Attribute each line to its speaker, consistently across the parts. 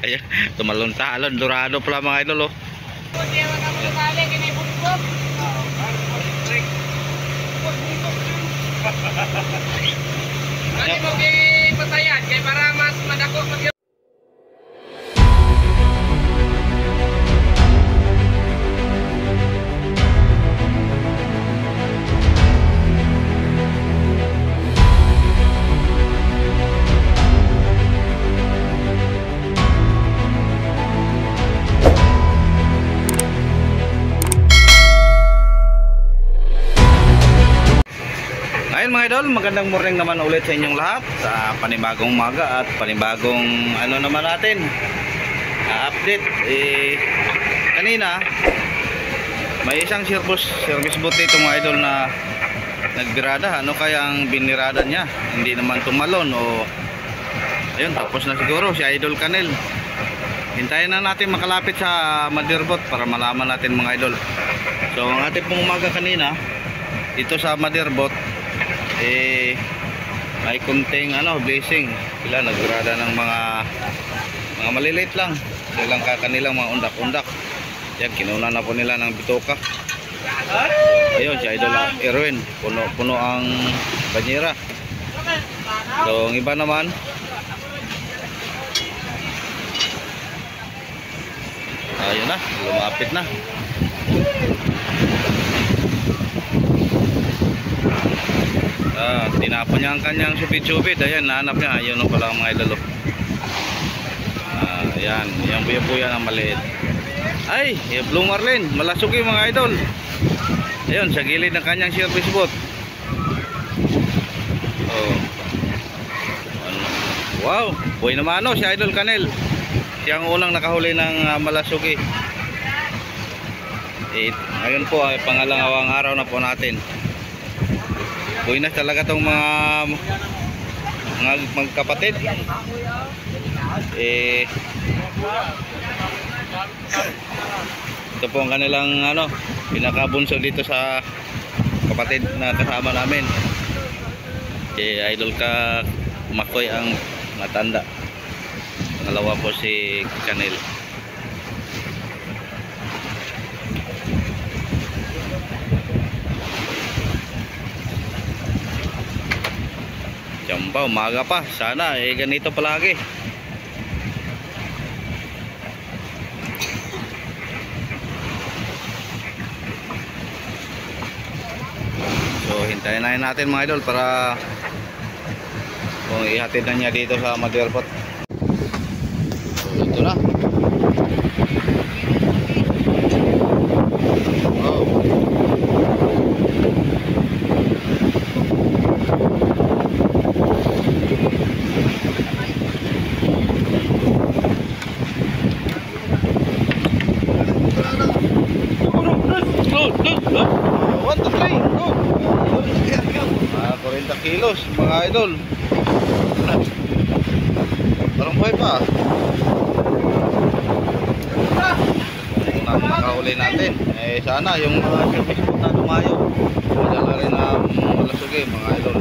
Speaker 1: Ayan, tumalon-talon, dorado pala mga idol oh.
Speaker 2: Ano mo kay patayan kay para mas madako mag.
Speaker 1: Ayun mga idol, magandang morning naman ulit sa inyong lahat sa panibagong umaga at panibagong ano naman natin update. Kanina may isang service boat dito mga idol na nagbirada. Ano kaya ang binirada niya? Hindi naman tumalon o ayun, tapos na siguro si Idol Canel. Hintayin na natin makalapit sa Motherboat para malaman natin mga idol. So ang ating pong umaga kanina dito sa Motherboat may kunting blessing. Sila nagrada ng mga maliliit lang. Silang kanilang mga undak-undak. Yan, kinuna na po nila ng bitoka. Ayun, si Idol Erwin, puno ang banyera. So, ang iba naman ayun na, lumapit na. Tinapon niya ang kanyang supid-supid. Ayan, nahanap niya. Ayun pala mga idol. Ayan, yung buya-buya na maliit. Ay, yung Blue Marlin, malasuki mga idol. Ayun, sa gilid ng kanyang service boat. Wow, buhay naman si Idol Canel. Siya ang unang nakahuli ng malasuki. Ngayon po ay pangalawang araw na po natin. Buinas talaga tong mga magkapatid. Ito po ang kanilang pinakabunso dito sa kapatid na kasama namin. Idol Makoy ang matanda. Pangalawa po si Canel. Jamba, umaga pa. Sana ganito palagi. So hintayin na natin mga idol para kung ihatid na niya dito sa Motherboat. So ito na. Go! 40 kilos mga idol. Parang buhay pa. Kung makahuli natin sana yung mga service boat na lumayo madala rin na malasugi mga idol.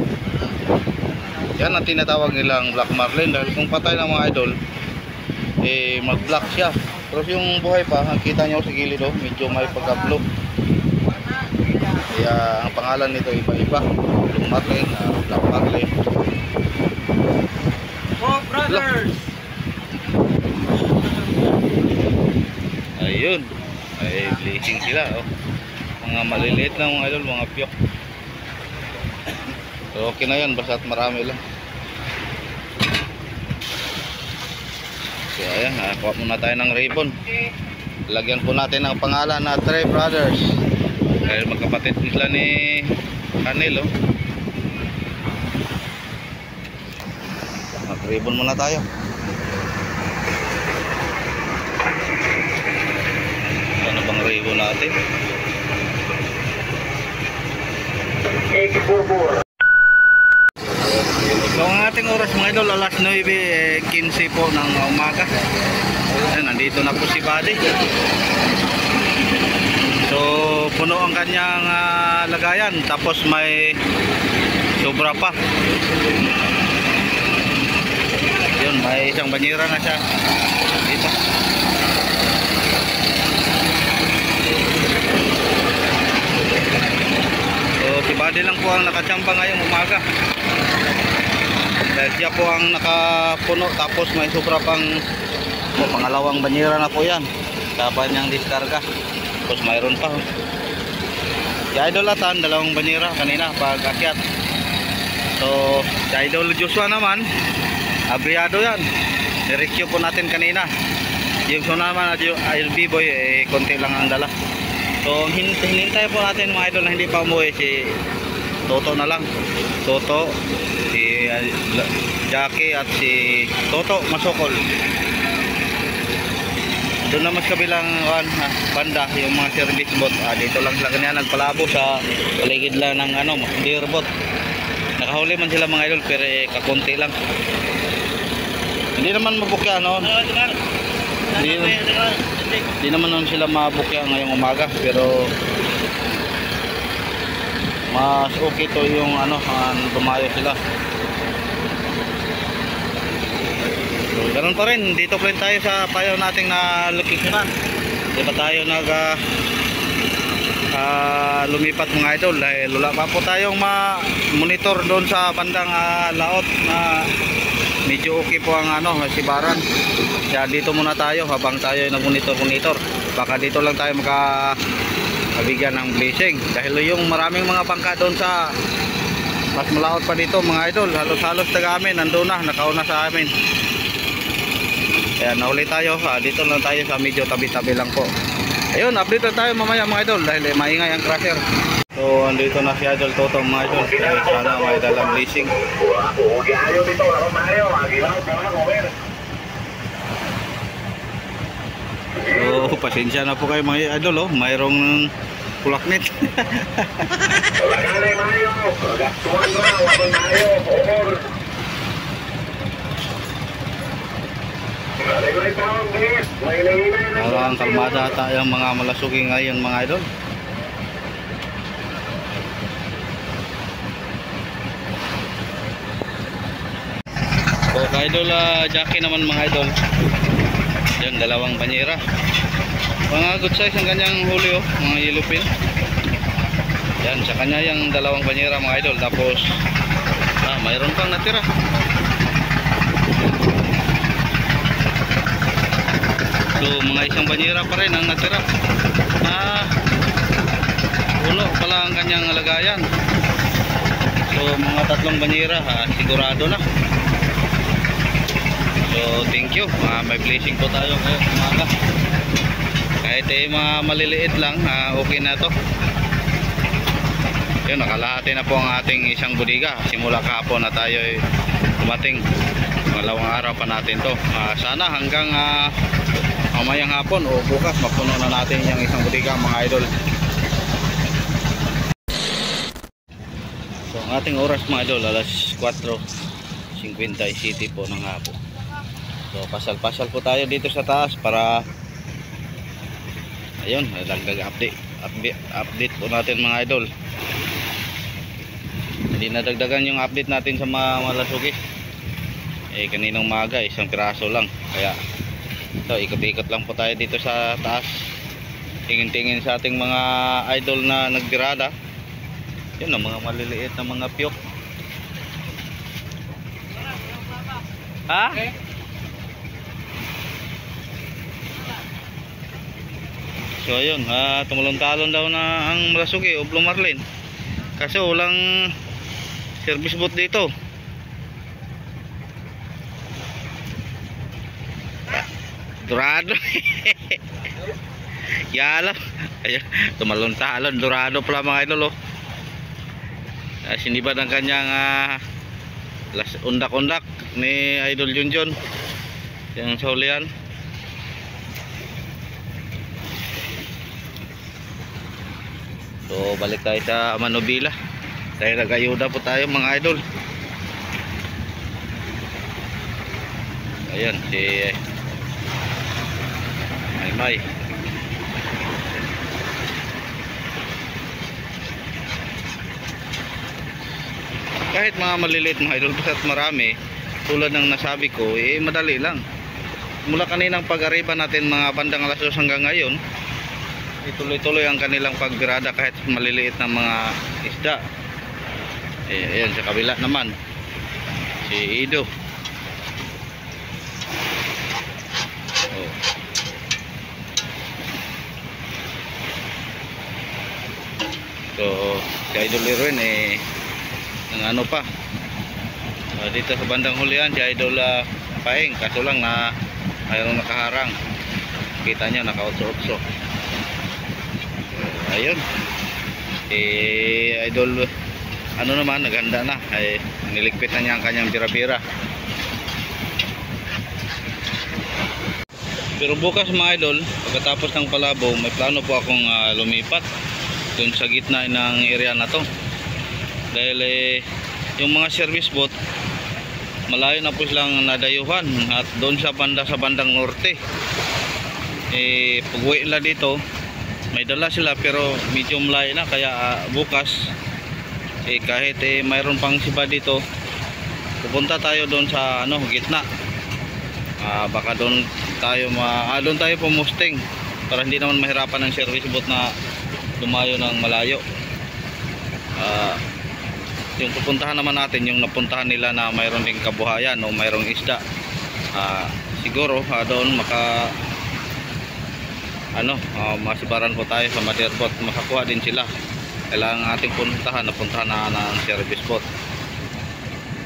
Speaker 1: Yan ang tinatawag nilang Black Marlin dahil kung patay ng mga idol mag black siya. Pero yung buhay pa, nakita nyo sa gilid medyo may pagka-blue. Kaya ang pangalan nito iba-iba. Blue Marlin, Black Marlin.
Speaker 2: Oh brothers!
Speaker 1: Ayun. Ay blessing sila mga maliliit na mga idol, mga piyok. So okay na yan, basta't marami lang. So ayan, nakakuha muna tayo ng ribbon. Lagyan po natin ang pangalan na Trey Brothers dahil magkapatid sila ni Canel. Mag-ribbon muna tayo. Ano bang ribbon natin? So ang ating oras mga idol, alas 9:15 po ng umaga. Nandito na po si Buddy. So puno ang kanyang lagayan, tapos may sobra pa. Yun, may isang banyera na siya dito. So si Buddy lang po ang nakachamba ngayong umaga. Dahil siya po ang nakapuno, tapos may sobra pang pangalawang banyera na po yan sa kanyang diskarga. Tapos mayroon pa. Si Idol Atan, dalawang banyera kanina pag akyat. So si Idol Joshua naman, abriyado yan. Direksyo po natin kanina. Yung so naman at yung ILB boy, konti lang ang dala. So hinintay po natin mga idol na hindi pa umuwi, si Toto na lang. Toto, si Jackie at si Toto Masokol. Doon naman sa kabilang banda yung mga service boat. Dito lang sila kanina nagpalabo sa paligid lang ng beer boat. Nakahuli man sila mga idol pero kakunti lang. Hindi naman mabukya hindi naman sila mabukya ngayong umaga, pero mas okay to yung tumayo sila. So, ganun pa rin, dito pa rin tayo sa payaw nating na locationan. Di ba tayo lumipat mga idol dahil wala pa po tayong ma-monitor doon sa bandang laot na medyo okay po ang sibaran. Kaya dito muna tayo habang tayo nag-monitor. Baka dito lang tayo makabigyan ng blessing dahil yung maraming mga bangka doon sa mas malaot pa dito mga idol, halos taga amin nandun na, nakauna sa amin. Kaya nauli tayo, dito lang tayo sa medyo tabi-tabi lang po. Ayun, update na tayo mamaya mga idol dahil maingay ang crusher. So andito na si Idol Toto mga idol. Sana may dalang blessing. So pasensya na po kayo mga idol, mayroong kulaknit. Parang kalmada tayong mga malasuki ngayon mga idol. So idol Jackie naman mga idol. Yan, dalawang banyera. Mga good size ang kanyang huli mga yellowfin. Yan, sa kanya yung dalawang banyera mga idol. Tapos mayroon pang natira. So mga isang banyera pa rin ang natira. Ulo pala ang kanyang lagayan. So mga tatlong banyera sigurado na. So thank you, may blessing po tayo ngayon umaga. Kahit mga maliliit lang, okay na to. Yun, nakalahati na po ang ating isang budiga. Simula kahapon na tayo dumating. Malawang araw pa natin to. Sana hanggang mamayang hapon o bukas mapuno na natin yung isang budiga mga idol. So ang ating oras mga idol, alas 4:57 po ng hapon. So pasal-pasal po tayo dito sa taas para ayun, dagdag update po natin mga idol. Hindi nadagdagan yung update natin sa mga malasuki. Kaninang maga isang piraso lang. Kaya so ikot-ikot lang po tayo dito sa taas. Tingin-tingin sa ating mga idol na nagdirada. Yun ang mga maliliit na mga piyok. Okay. So ayun, tumalon-talon daw na ang malasuki o Blue Marlin. Kasi walang service boat dito. Dorado. Yala. Ayun, tumalon-talon, dorado pala mga idol sinibad ang kanyang undak-undak ni Idol Junjun. Yung saulian. So balik tayo sa Manobila. Dahil nag-ayuda po tayo mga idol. Ayan si May. Kahit mga maliliit mga idol, basta't marami, tulad ng nasabi ko, madali lang. Mula kaninang pag-arriba natin mga bandang alas 2 hanggang ngayon, tuloy-tuloy ang kanilang pagbirada kahit maliliit na mga isda. Ayan, sa kabila naman si Ido. Oh. So si Idol Irwin ng ano pa dito sa bandang hulihan si Idol Paeng, kaso lang na mayroong nakaharang. Kita nyo naka-otso-otso. Ayun, Idol ano naman, naghanda na, niligpit na niya ang kanyang bira-bira. Pero bukas mga idol, pagkatapos ng palabo, may plano po akong lumipat dun sa gitna ng area na to, dahil yung mga service boat malayo na po silang nadayuhan, at doon sa bandang norte pag-uwi nila dito may dala sila pero medyo malayo na, kaya bukas kahit mayroon pang siba dito, pupunta tayo doon sa gitna. Baka doon tayo doon tayo pumusting para hindi naman mahirapan ng service boat na lumayo ng malayo. Yung pupuntahan naman natin, yung napuntahan nila na mayroon ding kabuhayan o mayroong isda, siguro doon masibaran po tayo sa mother boat, makakuha din sila. Kailangan ating puntahan na ng service boat.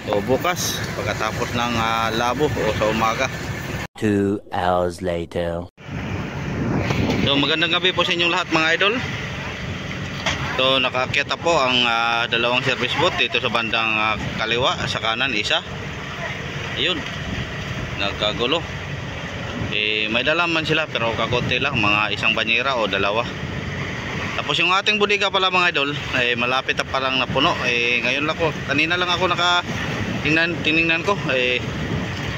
Speaker 1: So bukas pagkatapos ng labo o sa umaga.
Speaker 3: 2 hours later.
Speaker 1: So magandang gabi po sa inyong lahat mga idol. So nakaakyat po ang dalawang service boat dito sa bandang kaliwa, sa kanan isa. Ayun, nagkagulo. May dala man sila pero kakunti lang, mga isang banyera o dalawa. Tapos yung ating bodega pala mga idol, malapit na palang napuno. Ngayon lang kanina lang ako tiningnan ko.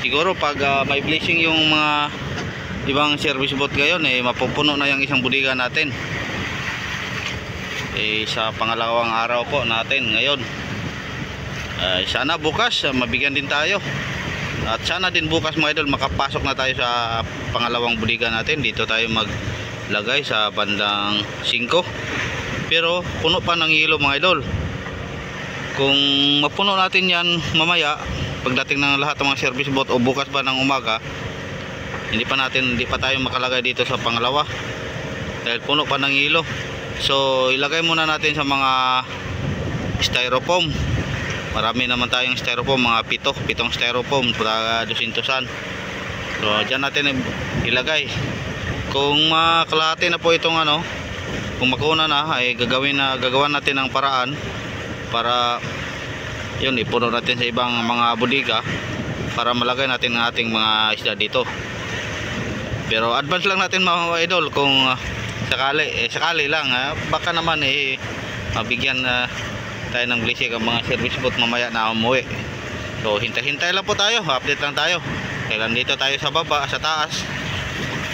Speaker 1: Siguro pag may blessing yung mga ibang service boat ngayon, mapupuno na yung isang bodega natin. Sa pangalawang araw po natin ngayon. Sana bukas mabigyan din tayo, at sana din bukas mga idol makapasok na tayo sa pangalawang bodega natin. Dito tayo maglagay sa bandang 5, pero puno pa ng hilo mga idol. Kung mapuno natin yan mamaya pagdating ng lahat ng mga service boat o bukas ba ng umaga, hindi pa tayo makalagay dito sa pangalawa dahil puno pa ng hilo. So ilagay muna natin sa mga styrofoam. Marami naman tayong styrofoam, mga pitong styrofoam para 200-an. So dyan natin ilagay. Kung makalahati na po itong kung makuna na, gagawan natin ng paraan para yun ipuno natin sa ibang mga bodega para malagay natin ang ating mga isda dito. Pero advance lang natin mga idol, kung sakali lang, baka naman mabigyan tayo ng blessing ang mga service boat mamaya na umuwi. So hintay-hintay lang po tayo, update lang tayo. Kailan dito tayo sa baba, sa taas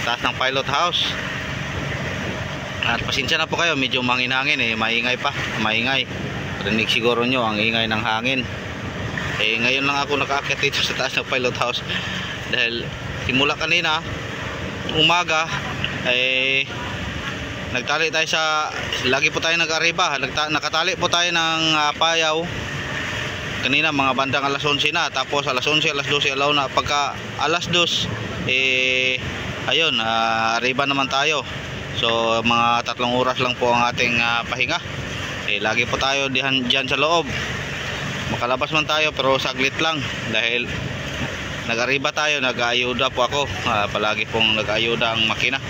Speaker 1: ng pilot house. At pasensya na po kayo, medyo manginangin, maingay pa, maingay. Rinig siguro nyo ang ingay ng hangin. Ngayon lang ako nakaakyat dito sa taas ng pilot house dahil simula kanina umaga nagtali tayo lagi po tayo nag-arriba, nakatali po tayo ng payaw kanina mga bandang alas 11 na, tapos alas 11, alas 12 alaw na. Pagka alas 2 ayun, arriba naman tayo. So mga 3 oras lang po ang ating pahinga. Lagi po tayo dyan sa loob, makalabas man tayo pero saglit lang dahil nag-arriba tayo, nag-ayuda po ako, palagi pong nag-ayuda ang makina.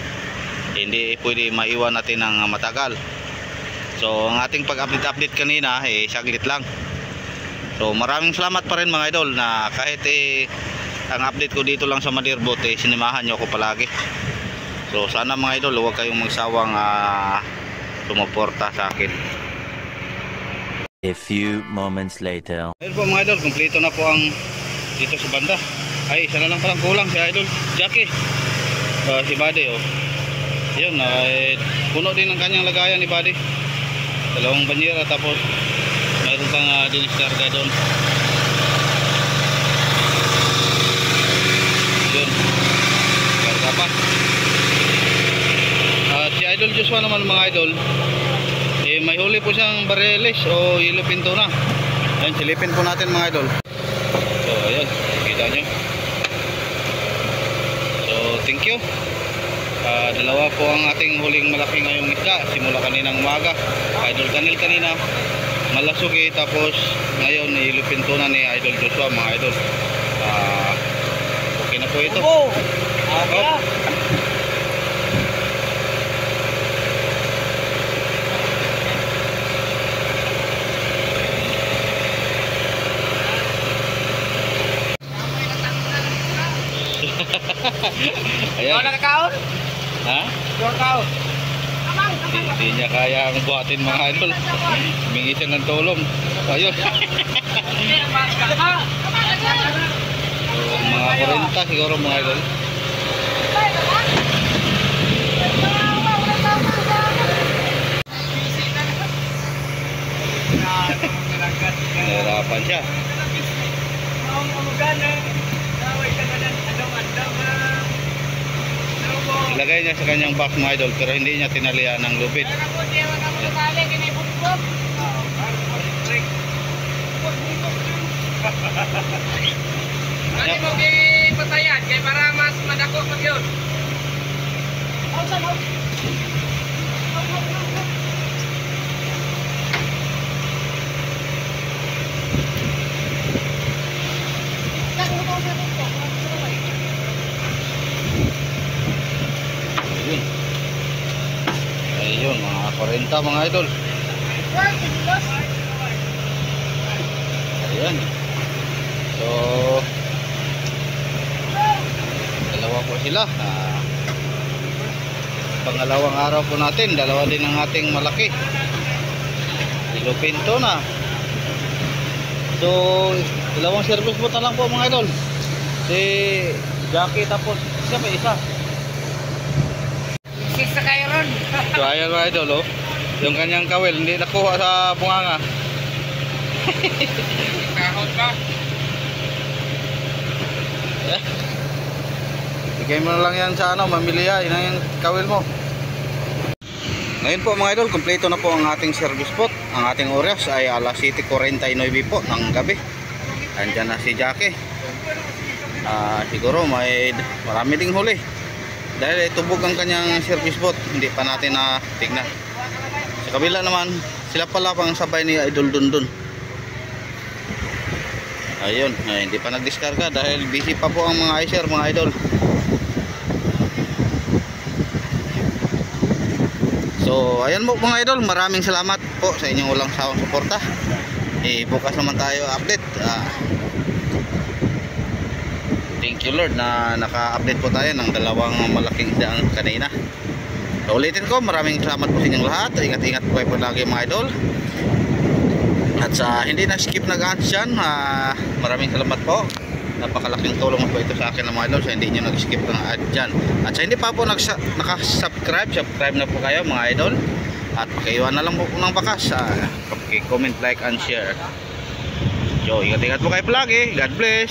Speaker 1: Hindi pwede maiwan natin ng matagal. So ang ating pag-update kanina saglit lang. So maraming salamat pa rin mga idol na kahit ang update ko dito lang sa mother boat, sinimahan nyo ako palagi. So sana mga idol huwag kayong magsawang sumuporta sa akin.
Speaker 3: A few moments later.
Speaker 1: Ayun po mga idol, kumpleto na po ang dito sa banda. Isa na lang palang kulang si idol Jackie, si Buddy yun, puno din ang kanyang lagayan ni Buddy, 2 banyera, tapos mayroon pang diniskarga doon. pa. At si Idol Joshua naman mga idol, may huli po siyang bareles o yellow pinto na. Ayan, silipin po natin mga idol. So ayan, kita nyo. So thank you. Dalawa po ang ating huling malaki ngayong isda simula kaninang umaga. Idol Kanil kanina malasuki, tapos ngayon yellow pinto na ni Idol Joshua mga idol. Okay na po ito. Ayan.
Speaker 2: Nakakaon?
Speaker 1: Ha?
Speaker 2: Nakakaon.
Speaker 1: Hindi niya kaya ang buhatin mga idol. Humingi siya ng tulong. Ayun. So, mga 40 siguro mga idol. Nahirapan siya. Ilagay niya sa kanyang box mga idol, pero hindi niya tinalian ng lupit.
Speaker 2: Ano mo patayan kay para mas madako pa yun.
Speaker 1: Ayun, mga 40 mga idol. Ayan. So dalawa po sila. Pangalawang araw po natin, dalawa din ang ating malaki. Ilupinto na. So dalawang service po na lang po mga idol. Si Jackie, tapos siya pa isa.
Speaker 2: Sisa kayo ron.
Speaker 1: So ayan mga idol, oh. Yung kanyang kawil hindi nakuha sa bunganga.
Speaker 2: Kahon pa.
Speaker 1: Bigay mo na lang yan sa ano, mamiliya, yun ang kawil mo. Ngayon po mga idol, kompleto na po ang ating service spot. Ang ating oras ay alas 7:49 po ng gabi. Andyan na si Jackie. Siguro marami ding huli. Dahil tubog ang kanyang service spot, hindi pa natin na tignan. Sa kabila naman, sila pala pang sabay ni Idol Dundun. Ayun, hindi pa nagdiskarga dahil busy pa po ang mga icer mga idol. So ayan po mga idol, maraming salamat po sa inyong walang sawang suporta. Bukas naman tayo update. Thank you Lord na naka-update po tayo ng dalawang malaking isdaan kanina. So ulitin ko, maraming salamat po sa inyong lahat. Ingat-ingat po kayo po lagi mga idol. At sa hindi na-skip nag-ads dyan, maraming salamat po. Napakalaking tulong po ito sa akin ng mga idol sa hindi nyo nag-skip ng ad dyan. At sa hindi pa po nakasubscribe, subscribe na po kayo mga idol. At pakiiwan na lang po ng bakas. Comment, like, and share. So ingat-ingat po kayo palagi. God bless.